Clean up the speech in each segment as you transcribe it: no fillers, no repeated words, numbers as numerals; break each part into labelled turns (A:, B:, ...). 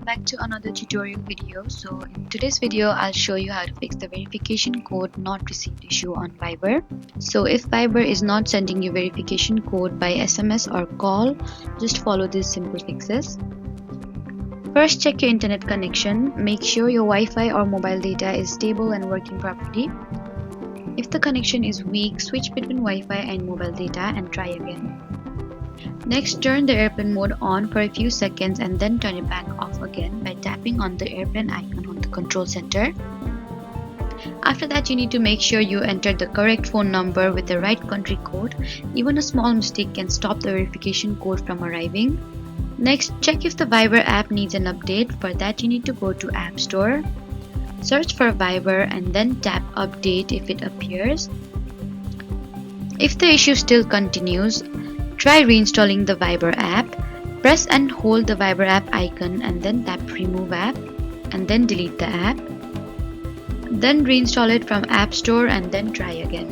A: back to another tutorial video. So in today's video I'll show you how to fix the verification code not received issue on Viber. So if Viber is not sending you verification code by SMS or call, just follow these simple fixes. First, check your internet connection. Make sure your Wi-Fi or mobile data is stable and working properly. If the connection is weak, switch between Wi-Fi and mobile data and try again. Next, turn the airplane mode on for a few seconds and then turn it back off again by tapping on the airplane icon on the control center. After that, you need to make sure you enter the correct phone number with the right country code. Even a small mistake can stop the verification code from arriving. Next, check if the Viber app needs an update. For that, you need to go to App Store, search for Viber and then tap Update if it appears. If the issue still continues, try reinstalling the Viber app. Press and hold the Viber app icon and then tap Remove app and then delete the app. Then reinstall it from App Store and then try again.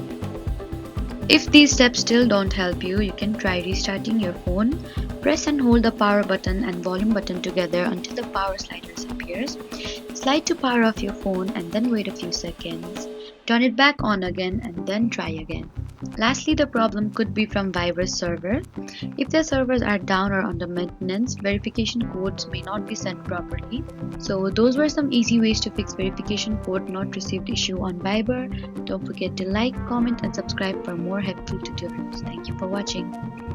A: If these steps still don't help you, you can try restarting your phone. Press and hold the power button and volume button together until the power slider appears. Slide to power off your phone and then wait a few seconds. Turn it back on again and then try again. Lastly, the problem could be from Viber's server. If their servers are down or under maintenance, verification codes may not be sent properly. So those were some easy ways to fix verification code not received issue on Viber. Don't forget to like, comment and subscribe for more helpful tutorials. Thank you for watching.